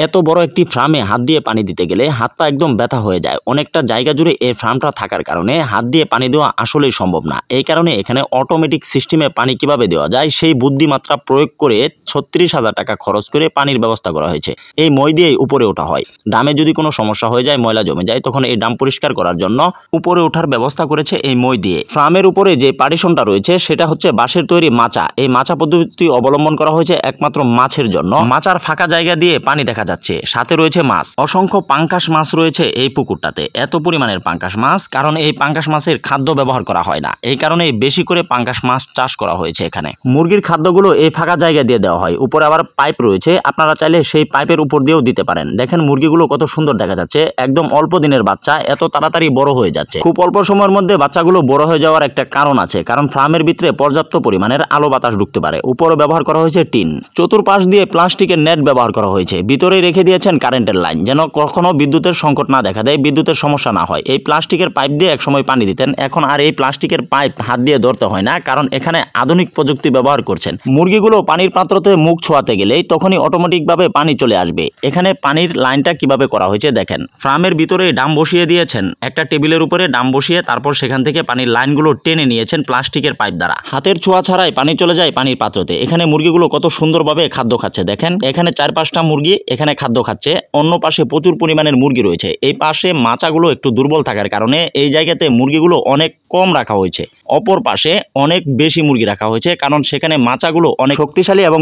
এত বড় একটি ফার্মে হাত দিয়ে পানি দিতে গেলে হাত পা একদম ব্যথা হয়ে যায়। অনেকটা জায়গা জুড়ে এই ফার্মটা থাকার কারণে হাত দিয়ে পানি দেওয়া আসলেই সম্ভব না। এই কারণে এখানে অটোমেটিক সিস্টেমে পানি কিভাবে দেওয়া যায় সেই বুদ্ধিমাত্রা প্রয়োগ করে ৩৬,০০০ টাকা খরচ করে পানির ব্যবস্থা করা হয়েছে। এই মই দিয়েই উপরে ওঠা হয়। ডামে যদি কোনো সমস্যা হয়ে যায়, ময়লা জমে যায়, তখন এই ডাম পরিষ্কার করার জন্য উপরে ওঠার ব্যবস্থা করেছে এই মই দিয়ে। ফার্মের উপরে যে পার্টিশনটা রয়েছে সেটা হচ্ছে বাঁশের তৈরি মাচা। এই মাচা পদ্ধতি অবলম্বন করা হয়েছে একমাত্র মাছের জন্য। মাচার ফাঁকা জায়গা দিয়ে পানি দেখা যাচ্ছে, সাথে রয়েছে মাছ। অসংখ্য পাঙ্কাশ মাছ রয়েছে এই পুকুরটাতে। এত পরিমাণের পাঙ্কাশ মাছ, কারণ এই পাঙ্কাশ মাছের খাদ্য ব্যবহার করা হয় না, এই কারণে বেশি করে পাঙ্কাশ মাছ চাষ করা হয়েছে এখানে। মুরগির খাদ্যগুলো এই ফাঁকা জায়গা দিয়ে দেওয়া হয়। উপরে আবার পাইপ রয়েছে, আপনারা চাইলে সেই পাইপের উপর দিয়েও দিতে পারেন। দেখেন মুরগিগুলো কত সুন্দর দেখা যাচ্ছে, একদম অল্প দিনের বাচ্চা, এত তাড়াতাড়ি বড় হয়ে যাচ্ছে। খুব অল্প সময়ের মধ্যে বাচ্চাগুলো বড় হয়ে যাওয়ার একটা কারণ আছে, কারণ ফার্মের ভিতরে পর্যাপ্ত পরিমাণের আলো বাতাস ঢুকতে পারে। উপরে ব্যবহার করা হয়েছে টিন, চতুর্পাশ দিয়ে প্লাস্টিকের নেট ব্যবহার করা হয়েছে। ভিতরে রেখে দিয়েছেন কারেন্টের লাইন, যেন কখনো বিদ্যুতের সংকট না দেখা দেয়, বিদ্যুতের সমস্যা না হয়। এই প্লাস্টিকের পাইপ দিয়ে একসময় পানি দিতেন, এখন আর এই প্লাস্টিকের পাইপ হাত দিয়ে ধরতে হয় না, কারণ এখানে আধুনিক প্রযুক্তি ব্যবহার করছেন। মুরগিগুলো পানির পাত্রতে মুখ ছোঁয়াতে গেলেই তখনই অটোমেটিকভাবে পানি চলে আসবে। এখানে পানির লাইনটা কিভাবে করা হয়েছে দেখেন। ফার্মের ভিতরে ডাম বসিয়ে দিয়েছেন, একটা টেবিলের উপরে ডাম বসিয়ে তারপর সেখান থেকে পানির লাইনগুলো টেনে নিয়েছেন প্লাস্টিকের পাইপ দ্বারা। হাতের ছোঁয়া ছাড়াই পানি চলে যায় পানির পাত্রতে। এখানে মুরগিগুলো কত সুন্দরভাবে খাদ্য খাচ্ছে দেখেন। এখানে ৪-৫টা মুরগি এখানে খাদ্য খাচ্ছে, অন্য পাশে প্রচুর পরিমাণের মুরগি রয়েছে। এই পাশে মাচাগুলো একটু দুর্বল থাকার কারণে এই জায়গাতে মুরগিগুলো অনেক কম রাখা হয়েছে। অপর পাশে অনেক বেশি মুরগি রাখা হয়েছে, কারণ সেখানে মাচাগুলো অনেক শক্তিশালী এবং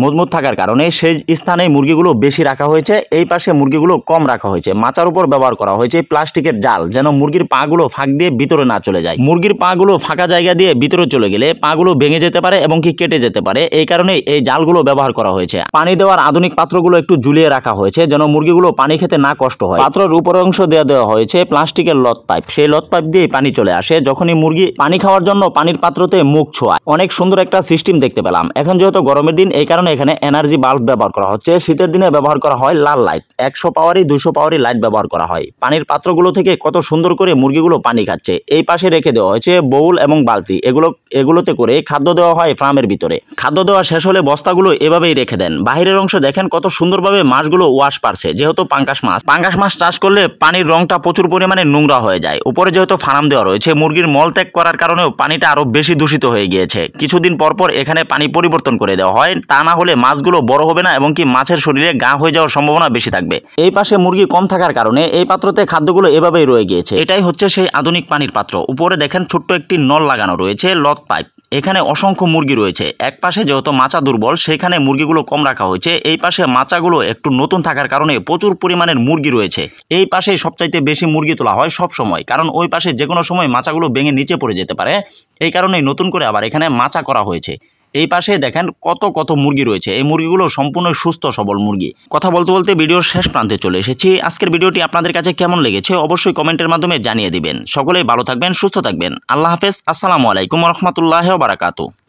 মজবুত থাকার কারণে সেই স্থানে মুরগিগুলো বেশি রাখা হয়েছে। এই পাশে মুরগিগুলো কম রাখা হয়েছে। মাচার উপর ব্যবহার করা হয়েছে প্লাস্টিকের জাল, যেন মুরগির পাগুলো ফাঁক দিয়ে ভিতরে না চলে যায়। মুরগির পাগুলো ফাঁকা জায়গা দিয়ে ভিতরে চলে গেলে পাগুলো ভেঙে যেতে পারে এবং কি কেটে যেতে পারে, এই কারণে এই জালগুলো ব্যবহার করা হয়েছে। পানি দেওয়ার আধুনিক পাত্রগুলো একটু ঝুলিয়ে রাখা হয়েছে, যেন মুরগিগুলো পানি খেতে না কষ্ট হয়। পাত্রের উপর অংশ দেওয়া হয়েছে প্লাস্টিকের লত পাইপ, সেই লত পাইপ দিয়ে পানি চলে আসে যখনই মুরগি পানি খাওয়ার জন্য পানির পাত্রতে মুখ ছোঁয়ায়। অনেক সুন্দর একটা সিস্টেম দেখতে পেলাম। এখন যেহেতু গরমের দিন, এই কারণে এখানে এনার্জি বাল্ব ব্যবহার করা হচ্ছে। শীতের দিনে ব্যবহার করা হয় লাল লাইট, 100 পাওয়ারি 200 পাওয়ারি লাইট ব্যবহার করা হয়। পানির পাত্রগুলো থেকে কত সুন্দর করে মুরগিগুলো পানি খাচ্ছে। এই পাশে রেখে দেওয়া হয়েছে বাউল এবং বালতি, এগুলোতে করে খাদ্য দেওয়া হয় ফার্মের ভিতরে। খাদ্য দেওয়া শেষ হলে বস্তাগুলো এভাবেই রেখে দেন। বাহিরের অংশ দেখেন কত সুন্দরভাবে মাছগুলো ওয়াশ পারছে, যেহেতু পাঙ্কাশ মাছ চাষ করলে পানির রংটা প্রচুর পরিমাণে নোংরা হয়ে যায়। উপরে যেহেতু ফার্ম দেওয়া রয়েছে, মুরগির মল ত্যাগ করার কারণেও পানিটা আরো বেশি দূষিত হয়ে গিয়েছে। কিছুদিন পর এখানে পানি পরিবর্তন করে দেওয়া হয়, তা না হলে মাছগুলো বড় হবে না এবং কি মাছের শরীরে ঘা হয়ে যাওয়ার সম্ভাবনা বেশি থাকবে। এই পাশে মুরগি কম থাকার কারণে এই পাত্রতে খাদ্যগুলো এভাবেই রয়ে গিয়েছে। এটাই হচ্ছে সেই আধুনিক পানির পাত্র। উপরে দেখেন ছোট্ট একটি নল লাগানো রয়েছে, লত পাইপ। এখানে অসংখ্য মুরগি রয়েছে। এক পাশে যেহেতু মাচা দুর্বল, সেখানে মুরগিগুলো কম রাখা হয়েছে। এই পাশে মাচাগুলো একটু নতুন থাকার কারণে প্রচুর পরিমাণের মুরগি রয়েছে। এই পাশে সবচাইতে বেশি মুরগি তোলা হয় সব সময়, কারণ ওই পাশে যে কোনো সময় মাচাগুলো ভেঙে নিচে পড়ে যেতে পারে। এই কারণেই নতুন করে আবার এখানে মাচা করা হয়েছে। এই পাশে দেখেন কত মুরগি রয়েছে। এই মুরগিগুলো সম্পূর্ণ সুস্থ সবল মুরগি। কথা বলতে বলতে ভিডিওর শেষ প্রান্তে চলে এসেছি। আজকের ভিডিওটি আপনাদের কাছে কেমন লেগেছে অবশ্যই কমেন্টের মাধ্যমে জানিয়ে দিবেন। সকলেই ভালো থাকবেন, সুস্থ থাকবেন। আল্লাহ হাফেজ। আসসালামু আলাইকুম ওয়া রাহমাতুল্লাহি ওয়া বারাকাতুহু।